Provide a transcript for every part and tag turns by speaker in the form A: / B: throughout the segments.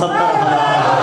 A: 70,000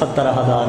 A: 70,000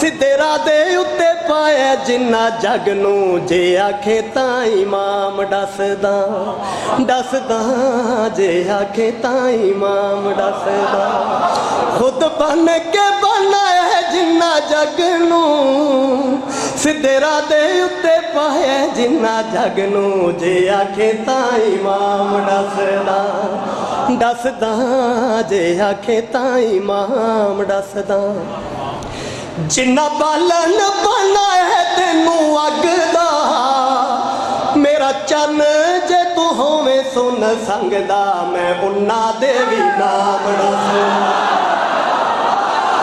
A: ਸਿੱਧੇ ਰਾਹ ਦੇ ਉੱਤੇ ਪਾਇਆ ਜਿੰਨਾ ਜੱਗ ਨੂੰ, ਜੇ ਆਖੇ ਤਾਂ ਇਮਾਮ ਦੱਸਦਾ ਦੱਸਦਾ, ਜੇ ਆਖੇ ਤਾਂ ਇਮਾਮ ਦੱਸਦਾ। ਖੁਦ ਬਣ ਕੇ ਬਣਾਇਆ ਜਿੰਨਾ ਜੱਗ ਨੂੰ, ਸਿੱਧੇ ਰਾਹ ਦੇ ਉੱਤੇ ਪਾਇਆ ਜਿੰਨਾ ਜੱਗ ਨੂੰ, ਜੇ ਆਖੇ ਤਾਂ ਇਮਾਮ ਦੱਸਦਾ ਦੱਸਦਾ, ਜੇ ਆਖੇ ਤਾਂ ਇਮਾਮ ਦੱਸਦਾ। ਜਿੰਨਾ ਬਾਲਣ ਬਣਾਇਆ ਤੈਨੂੰ ਅੱਗ ਦਾ, ਮੇਰਾ ਚੰਨ ਜੇ ਤੂੰ ਹੋਵੇਂ ਸੁਣ ਸੰਗਦਾ, ਮੈਂ ਉਹਨਾਂ ਦੇ ਵੀ ਨਾਮ ਦੱਸਦਾ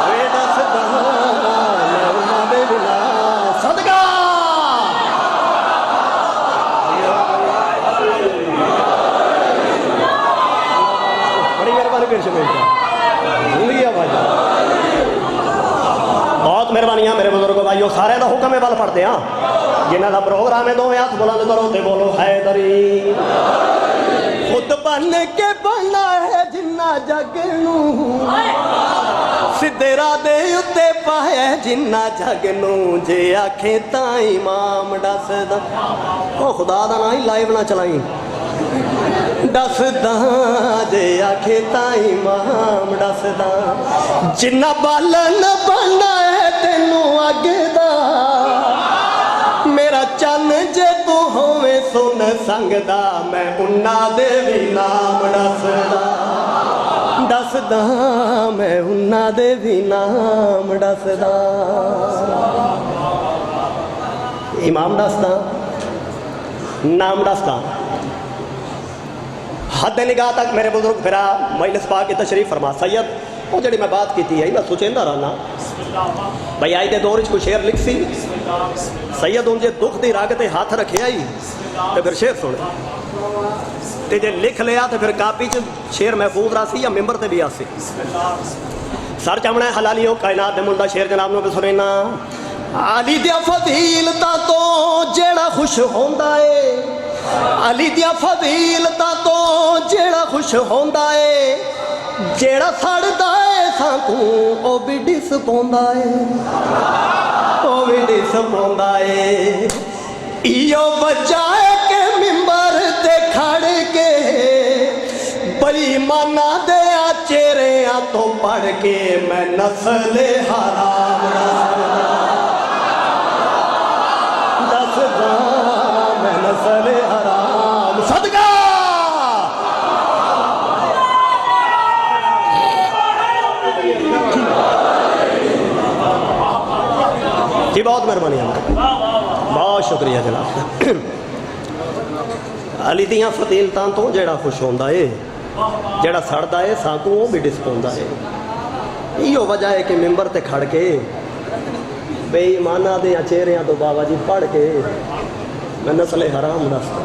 A: ਵੇ ਦੱਸਦਾ, ਮੈਂ ਉਹਨਾਂ ਦੇ ਵੀ ਨਾਮ। ਸਦਕਾ ਬੜੀ ਮਿਹਰਬਾਨੀ ਫਿਰ ਸ਼ਮੀਰ ਜ਼ਿੰਦਗੀ ਆ ਭਾਈ। बहुत मेहरबानियां मेरे बुजुर्गो भाइयों, सारे का हुक्म है बल पढ़ते हैं। जिन्हों का प्रोग्राम है दो हाथ बुलंद करो तो बोलो हैदरी। खुद बन के बनना है जिन्ना जग नूं, सिद्धे राह दे उत्ते पाया जिन्ना जग नूं, जे आखे तां इमाम दसदा। ओ खुदा दा ना ही लाइव ना चलाई दसदा, जे आखे तां इमाम दसदा। जिन्ना बालन बनना है तैनू अग दा, मेरा चन्न जे तू होवे सुन संगदा, मैं उन्हां दे भी नाम दसदा दसदा, मैं उन्हां दे भी नाम दसदा। इमाम दसदा, नाम दसदा। हद निगाह तक मेरे बुजुर्ग फिरा मजलिस पा के तशरीफ फरमा। सैयद वो जी मैं बात की है मैं सोचेंदा रहना भाई अज के दौर कोई शेर लिख सी सैयद उन जे दुख की रग ते हाथ रखे ही तो फिर शेर सुन ते जे लिख लिया तो फिर कापी च शेर महफूज रहा सी या मिंबर ते भी आसी। सर चमना हलाली हो कायनात दे मुंडा शेर जनाब नूं सुनैना। अली दिया फजीलतां तो जेड़ा खुश होंदा है, अली दिया फजीलतां तो जेड़ा खुश होंदा है, जेड़ा सड़दा है साकू ओ भी डिस पौंदा है, ओ भी डिस पौंदा है। इयो वजह है के मिंबर ते खड़ के बेईमाना दे चेहरियां तो पढ़ के मैं नस्ल हराम दसदा, मैं नस्ल हराम। सदका जी बहुत मेहरबानी, बहुत शुक्रिया जनाब। अली दियां फजीलतां तो जेड़ा खुश होंदा है, जेड़ा सड़दा है साकू वो भी डिस पौंदा है। इहो वजह है कि मिंबर ते खड़ के बेईमाना दे चेहरियां तो बाबा जी पढ़ के मैं नस्ल हराम दसदा।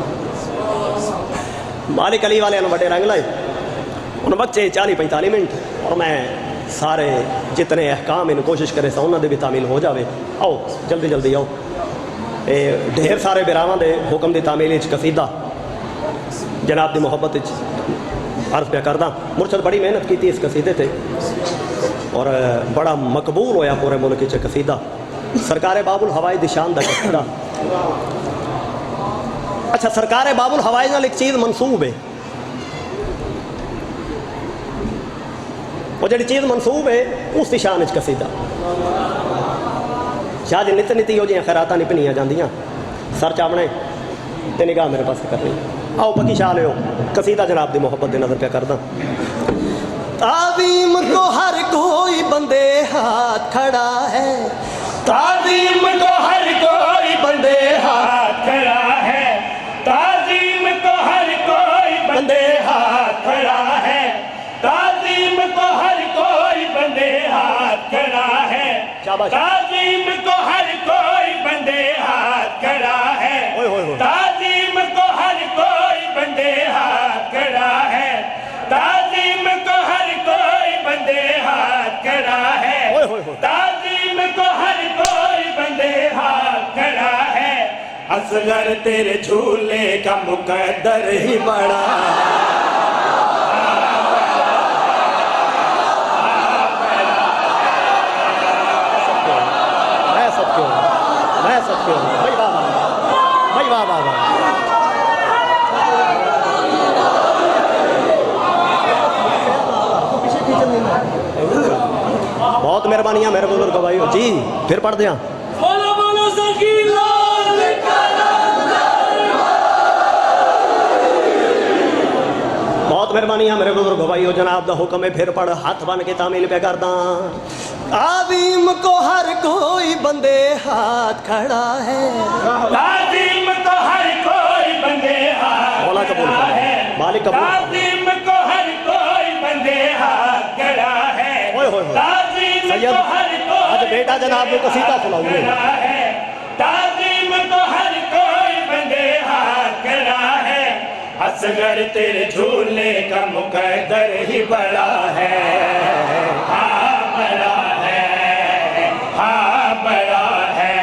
A: मालिक अली वाले बड़े रंग लाए उन बच्चे 40-45 मिनट और मैं सारे जितने अहकाम इन कोशिश करे सा उन्होंने भी तामील हो जाए। आओ जल्दी जल्दी आओ। ढेर सारे बिरावां दे हुक्म की तामील कसीदा जनाब की मुहब्बत अर्ज पे करदा। मुर्शद बड़ी मेहनत की इस कसीदे ते और बड़ा मकबूल होया पूरे मुल्क च कसीदा। सरकार बाबुल हवाई दी शान दा कसीदा। अच्छा सरकार बाबुल हवाई नाल एक चीज़ मनसूब है, वो जी चीज़ मनसूब है उसकी शान च कसीदा। शायद नित नित हो जी खैरात नहीं भनिया जांदियां सर चावने ते निगाह मेरे पास करनी। आओ पक्की शाह लियो कसीदा जनाब की मुहब्बत की नजर पे करदा। ताज़ीम को हर कोई बंदे हाथ खड़ा है, ताज़ीम को हर कोई बंदे हाथ खड़ा है, ताज़ीम को हर कोई बंदे हाथ खड़ा है, ताज़ीम को हर कोई बंदे हाथ खड़ा है, ताज़ीम को हर कोई बंदे हाथ खड़ा है, ताज़ीम को हर कोई बंदे हाथ खड़ा है, ताज़ीम को हर कोई बंदे हाथ खड़ा है, ताज़ीम को हर कोई बंदे हाथ खड़ा है। असगर तेरे झूले का मुकद्दर ही बड़ा मेहरबानियाँ मेरे बुजुर्ग भाइयों जी, फिर पढ़ दिया। बहुत मेहरबानियाँ मेरे बुजुर्ग भाइयों, जनाब दा हुक्म है फिर पढ़। हाथ बन के तामील पे करदा। ताज़ीम को हर कोई बंदे हाथ खड़ा है,
B: ताज़ीम को हर कोई बंदे हाथ
A: मौला कबूल
B: है,
A: मालिक कबूल।
B: ताज़ीम को हर कोई बंदे हाथ खड़ा है, ताज़ीम को हर कोई
A: आज बेटा जनाब को कसीदा सुनाऊंगे।
B: ताज़ीम को हर कोई बंदे हाथ खड़ा है, असगर तेरे झूले का मुकद्दर ही बड़ा है। हाँ बड़ा है, हाँ बड़ा है।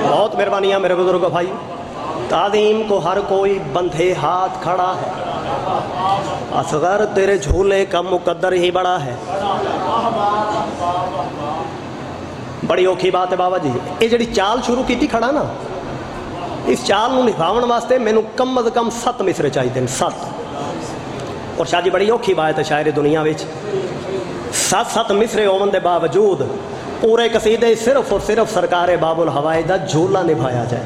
A: बहुत मेहरबानियाँ मेरे बुजुर्ग भाई। ताज़ीम को हर कोई बंधे हाथ खड़ा है, असगर तेरे झूले का मुकद्दर ही बड़ा है। बड़ी औखी बात है बाबा जी, ये जी चाल शुरू की खड़ा ना, इस चाल को निभावन वास्ते मैनू कम अज कम 7 मिसरे चाहिए, 7। और शाह जी बड़ी औखी बात है शायरी दुनिया में, 7 मिसरे होने के बावजूद पूरे कसीदे सिर्फ और सिर्फ सरकारे बाबुल हवाई का झूला निभाया जाए।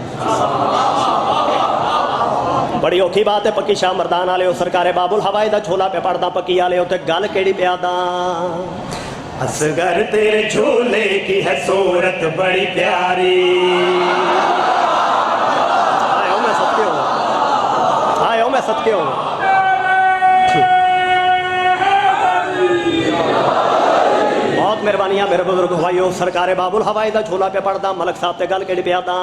A: बड़ी औखी बात है। पक्की शाह मरदान वाले हो, सरकारे बाबुल हवाई का झोला पे पड़दा, पक्की वाले हो तो गल केड़ी प्यादा।
B: असगर तेरे झूले की है सूरत बड़ी प्यारी,
A: आयो मैं सत्य हूँ, आयो मैं सत्य हूँ। बहुत मेहरबानियाँ मेरे बुजुर्ग भाइयों, सरकारे बाबुल हवाई का झोला पे पड़दा, मलक साहब ते गल केड़ी प्यादा।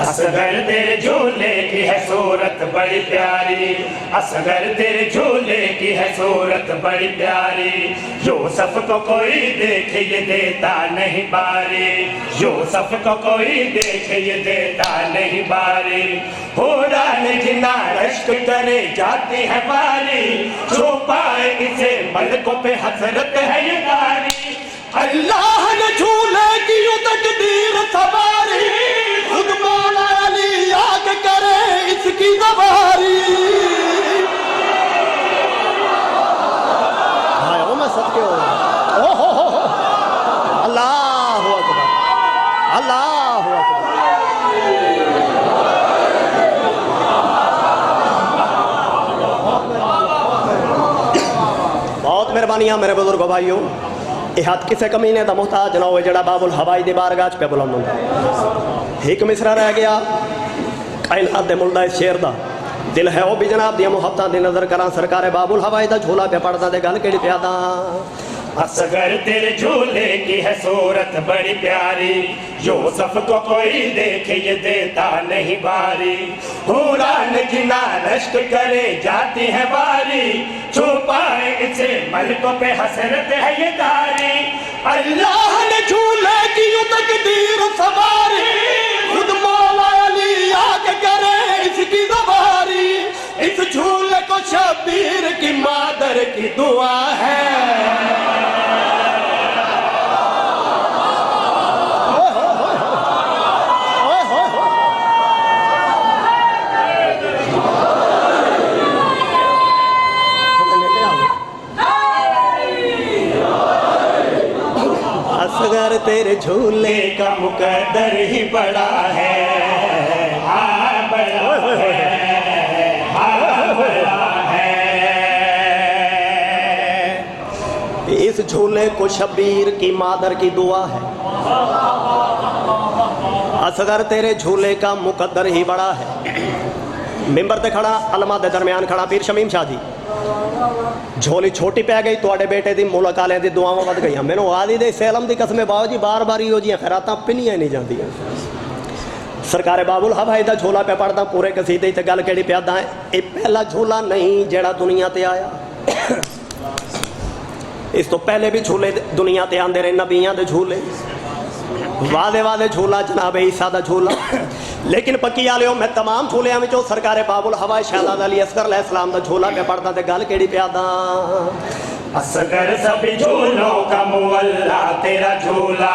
B: असगर तेरे झूले की है सूरत बड़ी प्यारी, असगर तेरे झूले की है सूरत बड़ी प्यारी। यूसुफ को कोई देखे ये देता नहीं बारी, यूसुफ को कोई देखे ये देता नहीं बारी। पूरा जिना रश्क करे जाती है बारी, जो पाए इसे मलकों पे हसरत है ये बारी। अल्लाह ने झूले की यूं तकदीर सवारी, खुद मौला अली याद करे इसकी सवारी।
A: हाँ वो मैं सत्य हूँ। ओ हो अल्लाह अकबर, अल्लाह अकबर। बहुत मेहरबानियाँ मेरे बुजुर्गो भाइयों, ये हाथ किसी कमीने का मुहताज ना हो जड़ा बाबुल हवाई की बारगाह पे बुलंद होंदा। एक मिसरा रह गया कायनात दे मुल्ला इस शेर दा, दिल है वो भी जनाब दिया मुहब्बतां दी नजर करा, सरकारे बाबुल हवाई दा झोला पे पड़दा ते गल केड़ी प्यादा।
B: असगर तेरे झूले की है सूरत बड़ी प्यारी, यूसुफ को कोई देखे ये देता नहीं बारी। हुरान जिना रश्क करे जाती है बारी, छुपाए इसे मलकों पे हसरत है ये दारी। अल्लाह ने झूले की यूं तकदीर सवारी, खुद मौला अली आके करे इसकी सवारी। इस झूले को शबीर की मादर की दुआ है।
A: असगर तेरे झूले
B: का मुकद्दर ही बड़ा है, हाँ बड़ा है, हाँ बड़ा है।
A: इस झूले को शबीर की मादर की दुआ है। असगर तेरे झूले का मुकद्दर ही बड़ा है। मिंबर ते खड़ा अलमा दे दरमियान खड़ा पीर शमीम शाह जी, झोली छोटी पै गई तुहाडे बेटे दी मुल्क आले दी दुआवां वध गईयां। मैनू आदि दे सैलम दी कसम बाबा जी बार बार इहो जिहियां खैरातां पिनियां नहीं जांदियां। सरकारे बाबुल हवाई दा झोला पे पढ़दा पूरे कसीदे ते गल केड़ी प्यादा है। ये पहला झोला नहीं जेड़ा दुनिया ते आया, इस तो पहले भी झूले दुनिया ते आंदे रहे, नबियां दे झूले, वादे वादे झूला जनाब ईसा दा झूला। लेकिन पक्की आले हो मैं तमाम झूलियां विचों सरकारे बाबुल हवाई शहजाद अली असगर अलैहिस्सलाम दा झूला पे पढ़दा ते गल केड़ी प्यादा।
B: असगर सभी झूलों का मुअल्ला तेरा झूला,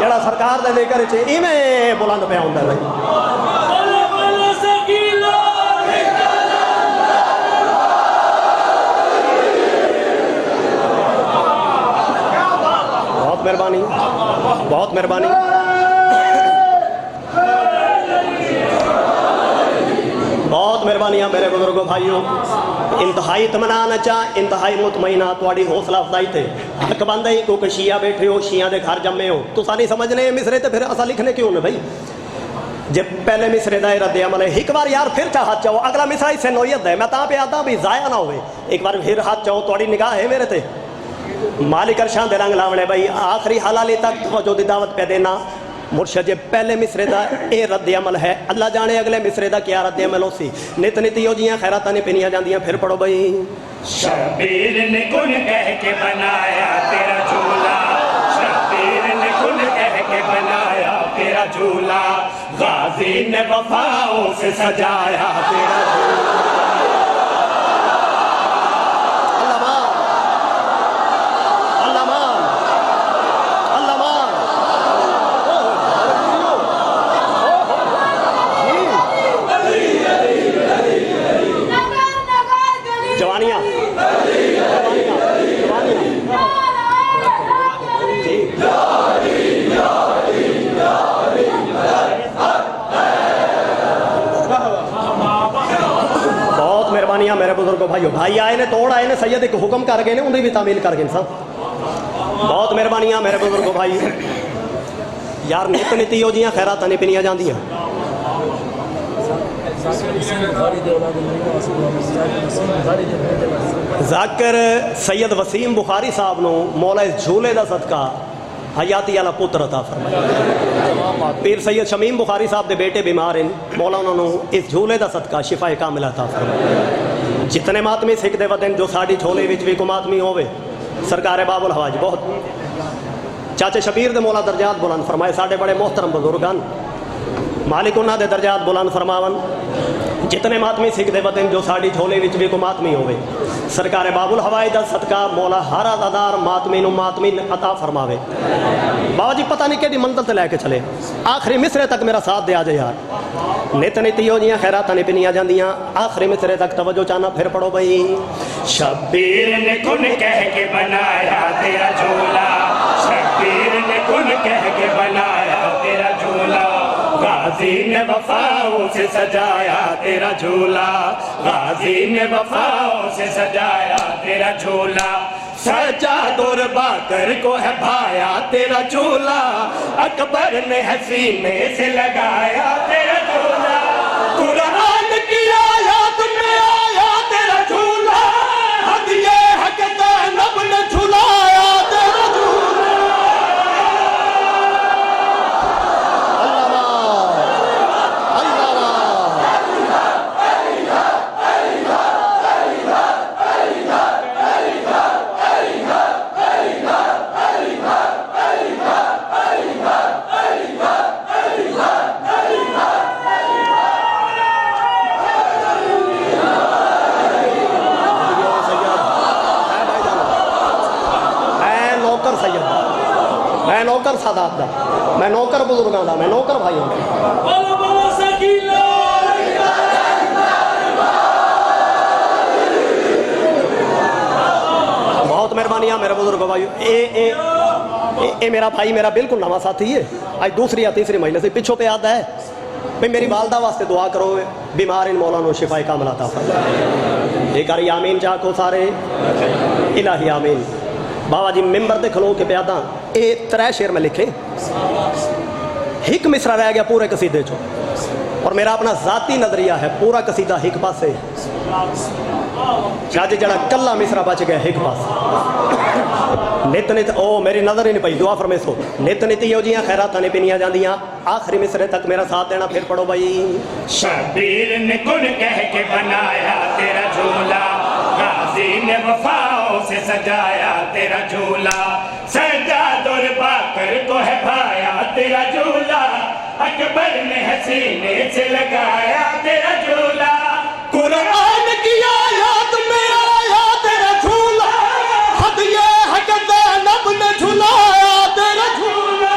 A: ਜਿਹੜਾ ਸਰਕਾਰ ਦੇ ਜ਼ਿਕਰ 'ਚ ਇਵੇਂ ਬੁਲੰਦ ਪਿਆ ਹੁੰਦਾ ਬਈ। बहुत मेहरबानी, बहुत मेहरबानी। बहुत मेहरबानी मेरे बुजुर्गो भाइयों, इंतहाई इत्मीनान चाह इंतहाई मुतमईना थोड़ी हौसला अफजाई थे। हक बंद ही क्योंकि शिया बैठे हो, शिया के घर जमे हो, तुसा नहीं समझने मिसरे तो फिर असा लिखने क्यों ने भाई। जब पहले मिसरे का रद्द अमल है, एक बार यार फिर हाथ चाहो, अगला मिसरा इससे नोयत है, मैं पे आता भी जाया ना हो, एक बार फिर हाथ चाहो, थोड़ी निगाह है मेरे ते। मालिक अरशां दे रंग लावने भाई, आखिरी हलाली तक तवज्जो दी दावत पे देना। मुर्शद जे पहले मिसरे का ये रद्द अमल है, अल्लाह जाने अगले मिसरे का क्या रद्द अमल हो सी। नित नित यो जियां खैरातां ने पिनियां जांदियां, फिर पढ़ो भाई।
B: शबीर ने कुन कह के बनाया तेरा झूला, शबीर ने कुन कह के बनाया तेरा झूला, गाजी ने वफाओं से सजाया तेरा झूला।
A: मेरे बुजुर्गो भाइयों, भाई आए ने तोड़ आए ने, सैयद एक हुक्म कर गए ने, उन्हें भी तामील कर गए सब। बहुत मेहरबानियां मेरे बुजुर्गो भाई। यार नित नित यो जियां खैरात नहीं पिनियां जांदियां। जाकिर सैयद वसीम बुखारी साहब नो मौला इस झूले का सदका हयाती वाला पुत्र अता फरमाया। पीर सैयद शमीम बुखारी साहब के बेटे बीमार हैं, मौला उन्होंने इस झूले का सदका शिफा कामिल अता फरमाया। जितने मातमी सिखते वदन जो साड़ी झोले विच भी को मातमी होवे, सरकार बाबुल हवाज बहुत चाचे शबीर दे मौला दर्जात बुलंद फरमाए। साढ़े बड़े मोहतरम बुजुर्गन मालिक उन्होंने दर्जात बुलंद फरमावन। जितने मातमी सिखते वदन जो साड़ी झोले विच भी को मातमी होवे, सरकार बाबुल हवाई दा सदका मौला हर अदादार मातमी नु मातमी अता फरमावे। बाबा जी पता नहीं केड़ी मंजिल ते लैके चले, आखिरी मिसरे तक मेरा साथ दे आ जाए यार। नित नित यो जियां खैरातां ने पिनियां जांदियां, आखिरी मिसरे तक तवज्जो चाहना, फिर पढ़ो भाई।
B: शबीर ने कुन कह के बनाया तेरा झूला, शबीर ने कुन कह के बनाया तेरा झूला, गाजी ने वफाओं से सजाया तेरा झूला, गाजी ने वफाओं से सजाया तेरा झूला। सजा दूर बाकर को है भाया तेरा झूला, अकबर ने हसीने से लगाया तेरा झूला, कुरान की आयत में आया तेरा झूला, हद ये है कि ज़ैनब ने झुलाया तेरा झूला।
A: मैं नौकर सादात दा, मैं नौकर बुजुर्गों दा, मैं नौकर भाइयों दा। बहुत मेहरबानियां मेरे बुजुर्गों भाइयों। ए मेरा भाई मेरा बिल्कुल नवा साथी है, आज दूसरी या तीसरी महीने से पिछों पे आता है भाई मेरी वालदा वास्ते दुआ करो, बीमार इन मौला नो शिफाए कामिल अता फरमाए। एक बार आमीन चाको सारे, इलाही आमीन। बाबा जी मिंबर ते खलो के प्यादा ये 3 शेर में लिखे, हिक मिसरा रह गया पूरे कसीदे चो, और मेरा अपना जाती नजरिया है पूरा कसीदा हिक पासे, शायद जड़ा कला मिसरा बच गया हिक पास। नित नित ओ मेरी नजर ही नहीं पई, दुआ फरमेसो। नित नित यो जियां खैरातां ने पिनियां जांदियां, आखिरी मिसरे तक मेरा साथ देना, फिर पढ़ो भाई।
B: शबीर ने कुन कह के बनाया तेरा झूला, गाजी ने वफाओं से सजाया तेरा झूला, सजा दुर बाकर को है भाया तेरा झूला, अकबर ने हसीने से लगाया तेरा झूला, कुरान की आयत में आया तेरा झूला, हद ये है कि ज़ैनब ने झुलाया तेरा झूला।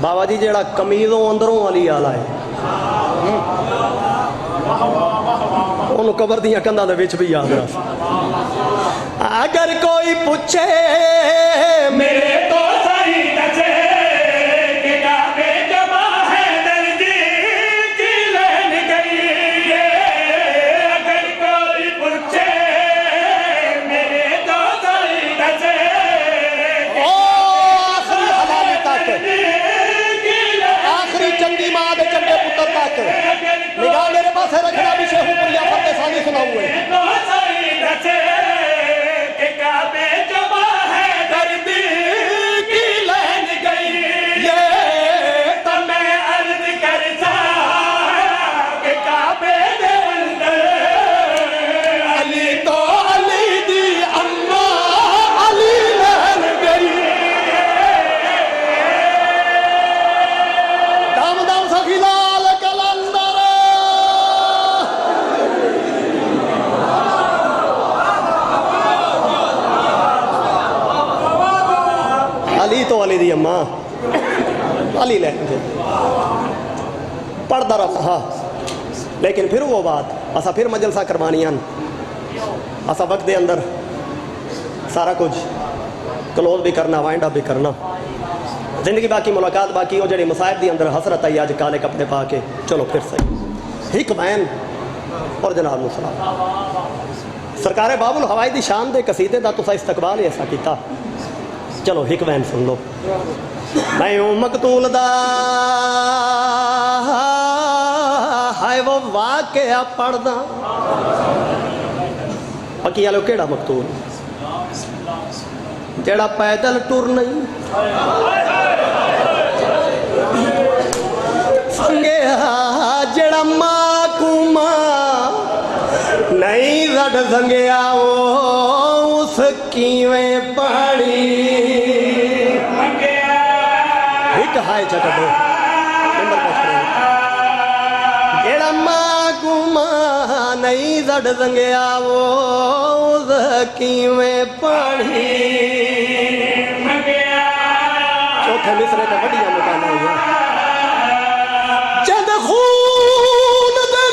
A: बाबा जी जेड़ा कमीजों अंदरों वाली आला है उन्होंने कबर दियां कंधां दे विच भी याद रख। अगर कोई पूछे
B: मेरे तो सही नचे कि काबे जमा है दर्दी की लेन गई है। अगर कोई पूछे मेरे तो सही नचे
A: ओ आखिरी हलाली तक, आखिरी चंगी मां दे चंगे पुत्र तक निगाह मेरे पास रखना भी शेखू पुरिया फतेह सानी सुनाऊ है।
B: तो सही नचे कि काबे जमा है दर्दी की लेन गई ये। तो मैं अर्ज करता कि काबे दे अंदर
A: अली तो अली दी अम्मा अली लहन गई। दाम दाम सखी लाल कलंदर अली तो अली दी अम्मा अली लहन गई। पढ़ता रहा लेकिन फिर वो बात असा फिर मजलसा करवानियां असा वक्त दे अंदर सारा कुछ क्लोज भी करना वाइंड अप भी करना जिंदगी बाकी मुलाकात बाकी वो जड़ी मसाइब दी अंदर हसरत आई अज काले कपड़े पा के चलो फिर सही हिक बैन और जनाब नु सलाम। सरकार बाबुल हवाई दी शान दे कसीदे दा तुसा इस्तकबाल ऐसा कीता। चलो हिक बैन सुन लो। मैं हूं मकतूल दा हाय वो वाकया पढ़दा पकी आलो केड़ा मकतूल जेड़ा पैदल टुर नहीं संगेहा जेड़ा मां को मां नहीं रड संगेया वो उस कीवें पानी हिक हाय चकदो नंबर जेड़ा मां को मां नहीं रड संगेया वो उस कीवें पानी। चौथे मिसरे ते वड्डियां मुकाना हुई जद खून दे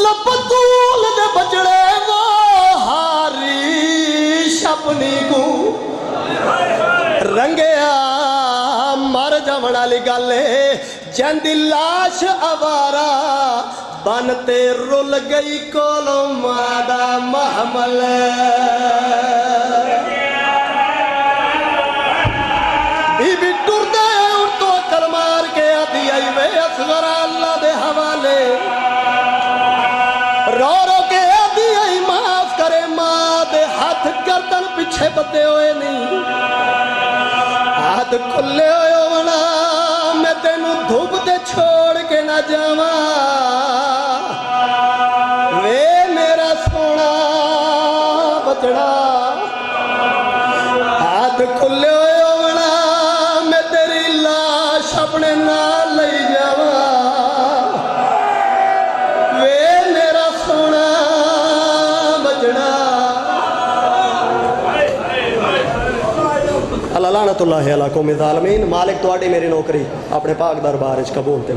A: लपतूल दे बजड़े वो हारी शपनी को रंगया मर जावण वाली गल जंदी लाश अवारा बनते रुल गई कोलो मादा महमल। बीबी टुरदे उठतो अकल मार के आती आई वे असगरा अल्लाह दे हवाले रो रो के आती आई माफ करे मां दे हाथ गर्दन पीछे बदे हुए नहीं हाथ खुले हुए होना मैं तेनू धूप ते छोड़ के ना जावा वे मेरा सोना बचड़ा हाथ खुले हुए होना मैं तेरी लाश अपने नाल ले जावा वे मेरा सोना बचड़ा। अल्लाह लानतुल्लाह अलैहि कौम ज़ालिमीन। मालिक तुहाडी मेरी नौकरी अपने पाक दरबार च कबूल ते